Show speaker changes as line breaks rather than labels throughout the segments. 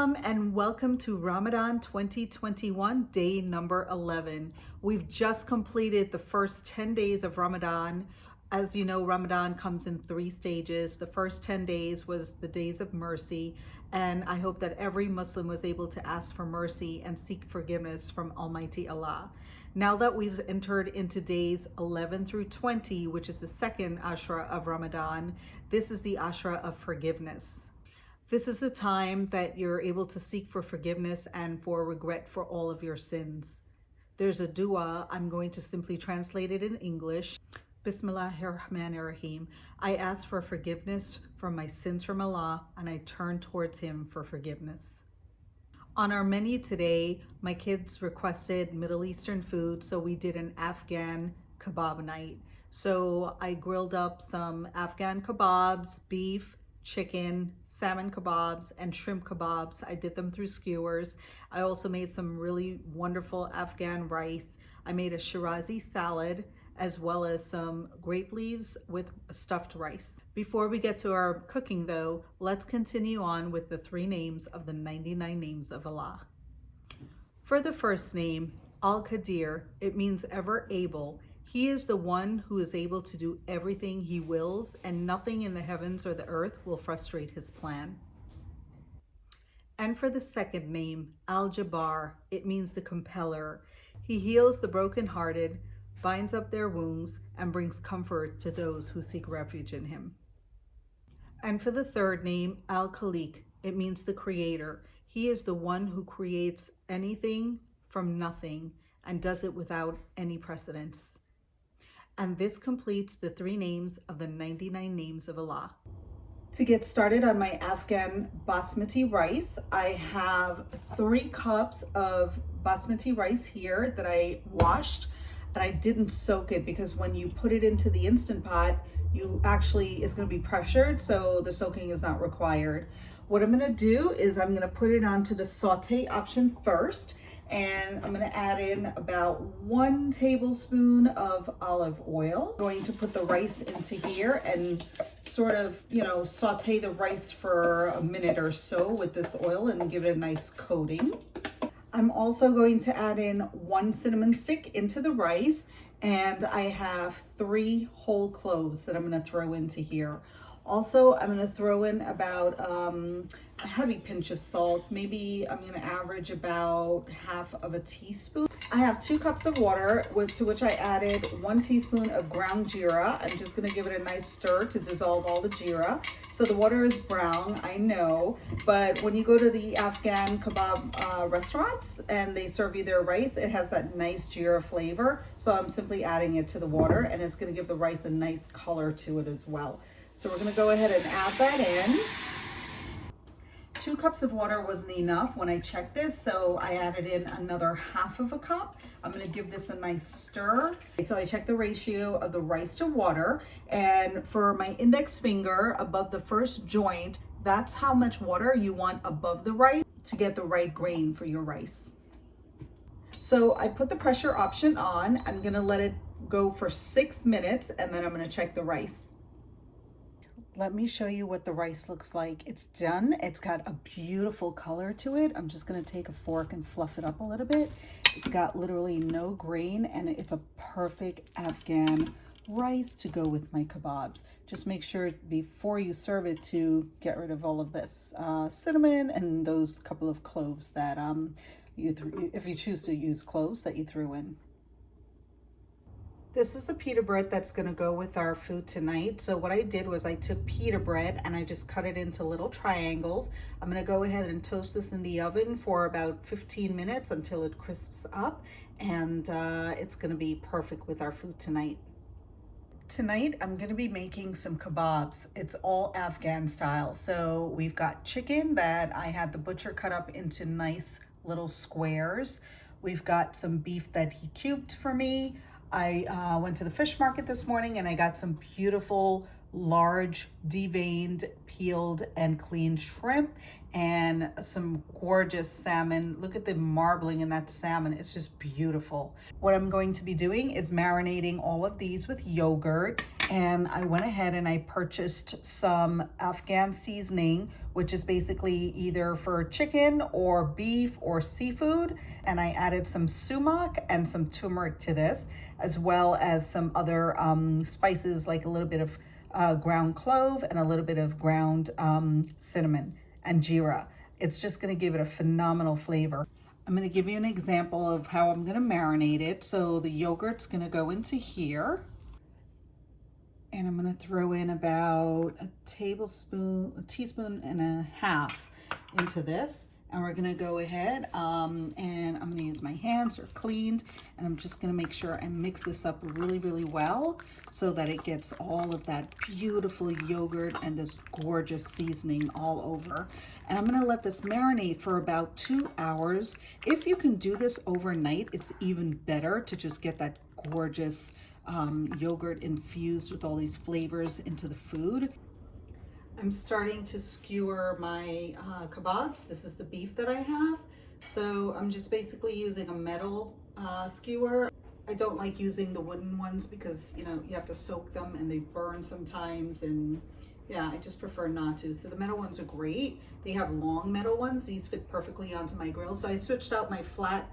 Shalom and welcome to Ramadan 2021, day number 11. We've just completed the first 10 days of Ramadan. As you know, Ramadan comes in 3 stages. The first 10 days was the days of mercy, and I hope that every Muslim was able to ask for mercy and seek forgiveness from Almighty Allah. Now that we've entered into days 11 through 20, which is the second Ashra of Ramadan, this is the Ashra of forgiveness. This is the time that you're able to seek for forgiveness and for regret for all of your sins. There's a dua. I'm going to simply translate it in English. Bismillahirrahmanirrahim. I ask for forgiveness for my sins from Allah, and I turn towards Him for forgiveness. On our menu today, my kids requested Middle Eastern food, so we did an Afghan kebab night. So I grilled up some Afghan kebabs, beef, chicken, salmon kebabs, and shrimp kebabs. I did them through skewers. I also made some really wonderful Afghan rice. I made a Shirazi salad, as well as some grape leaves with stuffed rice. Before we get to our cooking though, let's continue on with the 3 names of the 99 names of Allah. For the first name, Al-Qadir, it means ever able. He is the one who is able to do everything He wills, and nothing in the heavens or the earth will frustrate His plan. And for the second name, Al-Jabbar, it means the compeller. He heals the brokenhearted, binds up their wounds, and brings comfort to those who seek refuge in Him. And for the third name, Al-Khaliq, it means the creator. He is the one who creates anything from nothing and does it without any precedence. And this completes the 3 names of the 99 names of Allah. To get started on my Afghan basmati rice, I have 3 cups of basmati rice here that I washed, and I didn't soak it because when you put it into the Instant Pot, it's going to be pressured, so the soaking is not required. What I'm going to do is I'm going to put it onto the saute option first, and I'm going to add in about 1 tablespoon of olive oil. I'm going to put the rice into here and sort of, saute the rice for a minute or so with this oil and give it a nice coating. I'm also going to add in 1 cinnamon stick into the rice, and I have 3 whole cloves that I'm going to throw into here. Also, I'm going to throw in about a heavy pinch of salt. Maybe I'm going to average about half of a teaspoon. I have 2 cups of water to which I added 1 teaspoon of ground jeera. I'm just going to give it a nice stir to dissolve all the jeera. So the water is brown, I know, but when you go to the Afghan kebab restaurants and they serve you their rice, it has that nice jeera flavor. So I'm simply adding it to the water, and it's going to give the rice a nice color to it as well. So we're going to go ahead and add that in. 2 cups of water wasn't enough when I checked this, so I added in another half of a cup. I'm going to give this a nice stir. So I checked the ratio of the rice to water, and for my index finger above the first joint, that's how much water you want above the rice to get the right grain for your rice. So I put the pressure option on. I'm going to let it go for 6 minutes, and then I'm going to check the rice. Let me show you what the rice looks like. It's done. It's got a beautiful color to it. I'm just going to take a fork and fluff it up a little bit. It's got literally no grain, and it's a perfect Afghan rice to go with my kebabs. Just make sure before you serve it to get rid of all of this cinnamon and those couple of cloves that if you choose to use cloves, that you threw in. This is the pita bread that's going to go with our food tonight. So what I did was I took pita bread and I just cut it into little triangles. I'm going to go ahead and toast this in the oven for about 15 minutes until it crisps up, and it's going to be perfect with our food tonight. Tonight, I'm going to be making some kebabs. It's all Afghan style. So we've got chicken that I had the butcher cut up into nice little squares. We've got some beef that he cubed for me. I went to the fish market this morning and I got some beautiful, large, deveined, peeled, and cleaned shrimp and some gorgeous salmon. Look at the marbling in that salmon. It's just beautiful. What I'm going to be doing is marinating all of these with yogurt and I went ahead and I purchased some Afghan seasoning, which is basically either for chicken or beef or seafood. And I added some sumac and some turmeric to this, as well as some other spices, like a little bit of ground clove and a little bit of ground cinnamon and jeera. It's just gonna give it a phenomenal flavor. I'm gonna give you an example of how I'm gonna marinate it. So the yogurt's gonna go into here. And I'm gonna throw in about a teaspoon and a half into this. And we're gonna go ahead and I'm gonna use my hands, they're cleaned, and I'm just gonna make sure I mix this up really, really well so that it gets all of that beautiful yogurt and this gorgeous seasoning all over. And I'm gonna let this marinate for about 2 hours. If you can do this overnight, it's even better to just get that gorgeous yogurt infused with all these flavors into the food. I'm starting to skewer my kebabs. This is the beef that I have. So I'm just basically using a metal skewer. I don't like using the wooden ones because, you know, you have to soak them and they burn sometimes, and yeah, I just prefer not to. So the metal ones are great. They have long metal ones. These fit perfectly onto my grill. So I switched out my flat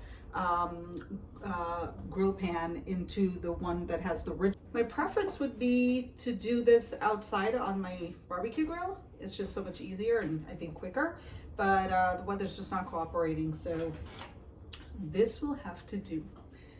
grill pan into the one that has the ridge. My preference would be to do this outside on my barbecue grill. It's just so much easier and I think quicker, but the weather's just not cooperating, so this will have to do.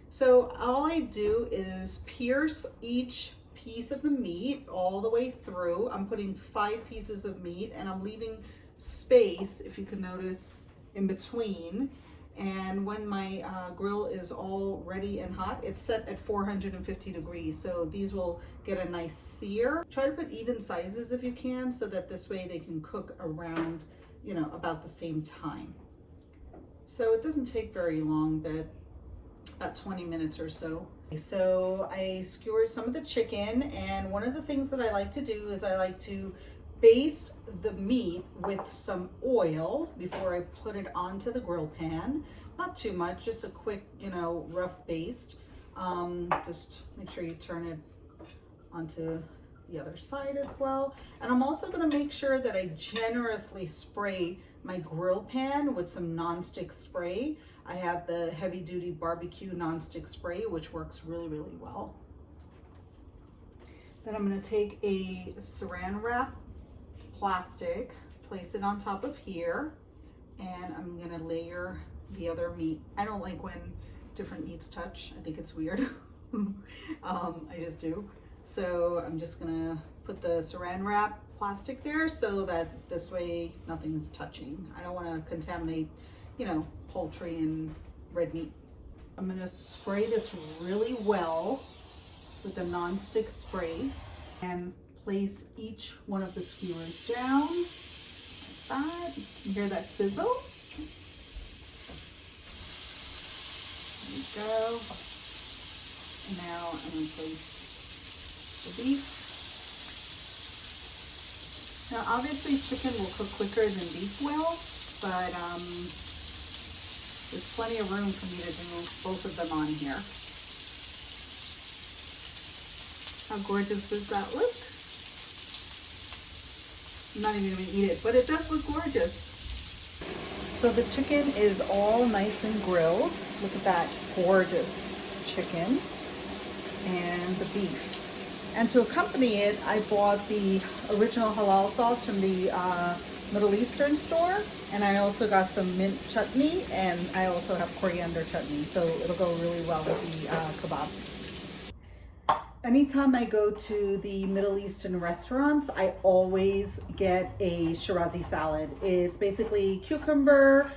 So all I do is pierce each piece of the meat all the way through. I'm putting 5 pieces of meat and I'm leaving space, if you can notice, in between. And when my grill is all ready and hot, it's set at 450 degrees. So these will get a nice sear. Try to put even sizes if you can, so that this way they can cook around, you know, about the same time. So it doesn't take very long, but about 20 minutes or so. So I skewered some of the chicken, and one of the things that I like to do is I like to baste the meat with some oil before I put it onto the grill pan. Not too much, just a quick, you know, rough baste. Just make sure you turn it onto the other side as well. And I'm also gonna make sure that I generously spray my grill pan with some nonstick spray. I have the heavy duty barbecue nonstick spray, which works really, really well. Then I'm gonna take a saran wrap plastic, place it on top of here, and I'm gonna layer the other meat. I don't like when different meats touch. I think it's weird. I just do. So I'm just gonna put the saran wrap plastic there so that this way nothing's touching. I don't wanna contaminate, you know, poultry and red meat. I'm gonna spray this really well with the nonstick spray and place each one of the skewers down like that. You can hear that sizzle. There we go. And now I'm going to place the beef. Now obviously chicken will cook quicker than beef will, but there's plenty of room for me to do both of them on here. How gorgeous does that look? I'm not even gonna eat it, but it does look gorgeous. So the chicken is all nice and grilled. Look at that gorgeous chicken and the beef. And to accompany it, I bought the original halal sauce from the Middle Eastern store. And I also got some mint chutney, and I also have coriander chutney. So it'll go really well with the kebabs. Anytime I go to the Middle Eastern restaurants, I always get a Shirazi salad. It's basically cucumber,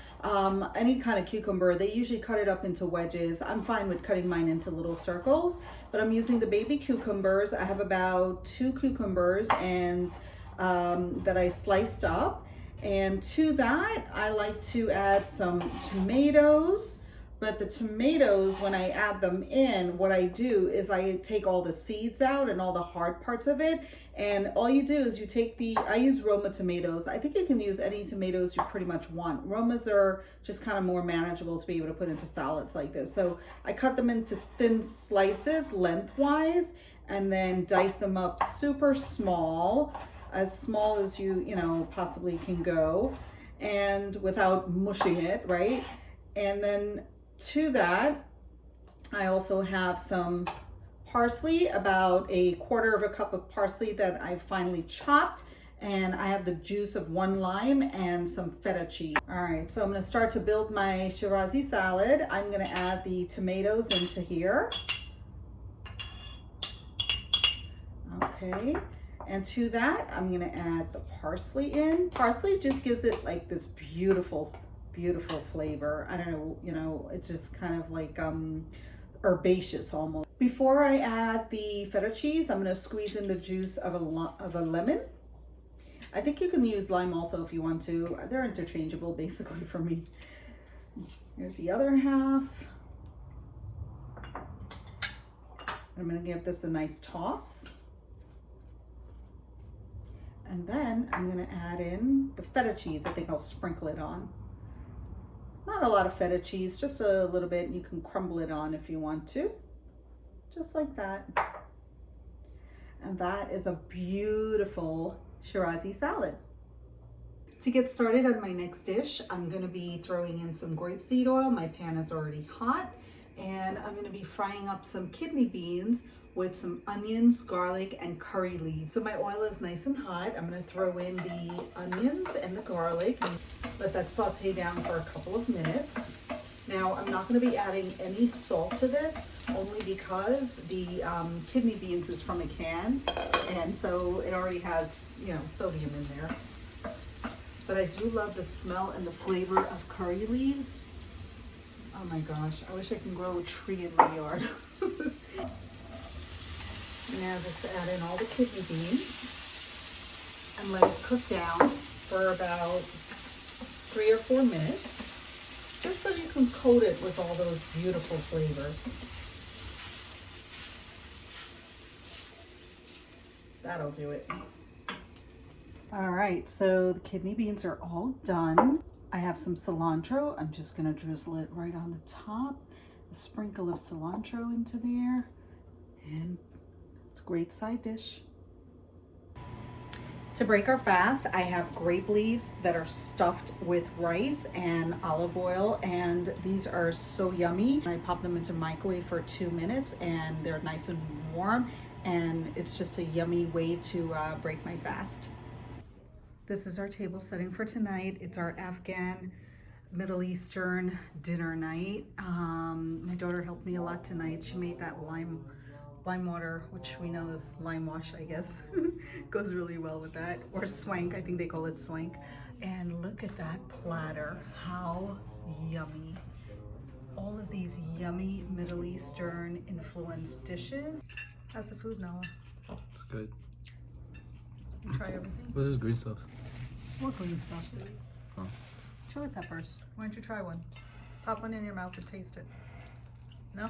any kind of cucumber. They usually cut it up into wedges. I'm fine with cutting mine into little circles, but I'm using the baby cucumbers. I have about 2 cucumbers and that I sliced up. And to that, I like to add some tomatoes. But the tomatoes, when I add them in, what I do is I take all the seeds out and all the hard parts of it. And all you do is you take I use Roma tomatoes. I think you can use any tomatoes you pretty much want. Romas are just kind of more manageable to be able to put into salads like this. So I cut them into thin slices lengthwise. and then dice them up super small as you possibly can go, and without mushing it, right? And then to that, I also have some parsley, about a quarter of a cup of parsley that I finely chopped, and I have the juice of 1 lime and some feta cheese. All right, so I'm gonna start to build my Shirazi salad. I'm gonna add the tomatoes into here. Okay, and to that, I'm gonna add the parsley in. Parsley just gives it like this beautiful, beautiful flavor. I don't know, it's just kind of like herbaceous almost. Before I add the feta cheese, I'm gonna squeeze in the juice of a lemon. I think you can use lime also if you want to. They're interchangeable basically for me. Here's the other half. I'm gonna give this a nice toss. And then I'm gonna add in the feta cheese. I think I'll sprinkle it on. Not a lot of feta cheese, just a little bit. You can crumble it on if you want to. Just like that. And that is a beautiful Shirazi salad. To get started on my next dish, I'm gonna be throwing in some grapeseed oil. My pan is already hot. And I'm gonna be frying up some kidney beans with some onions, garlic, and curry leaves. So my oil is nice and hot. I'm gonna throw in the onions and the garlic and let that saute down for a couple of minutes. Now, I'm not gonna be adding any salt to this, only because the kidney beans is from a can, and so it already has, sodium in there. But I do love the smell and the flavor of curry leaves. Oh my gosh, I wish I could grow a tree in my yard. Now just add in all the kidney beans and let it cook down for about 3 or 4 minutes, just so you can coat it with all those beautiful flavors. That'll do it. All right, so the kidney beans are all done. I have some cilantro. I'm just gonna drizzle it right on the top. A sprinkle of cilantro into there, and it's a great side dish. To break our fast, I have grape leaves that are stuffed with rice and olive oil, and these are so yummy. I pop them into microwave for 2 minutes, and they're nice and warm, and it's just a yummy way to break my fast. This is our table setting for tonight. It's our Afghan Middle Eastern dinner night. My daughter helped me a lot tonight. She made that lime water, which we know is lime wash, I guess. Goes really well with that. Or swank, I think they call it swank. And look at that platter. How yummy. All of these yummy Middle Eastern influenced dishes. How's the food, Noah?
It's good.
You try everything?
What's this green stuff?
What green stuff?
Oh.
Chili peppers. Why don't you try one? Pop one in your mouth and taste it. No?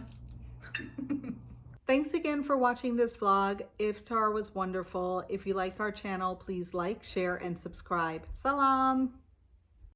Thanks again for watching this vlog. Iftar was wonderful. If you like our channel, please like, share, and subscribe. Salam!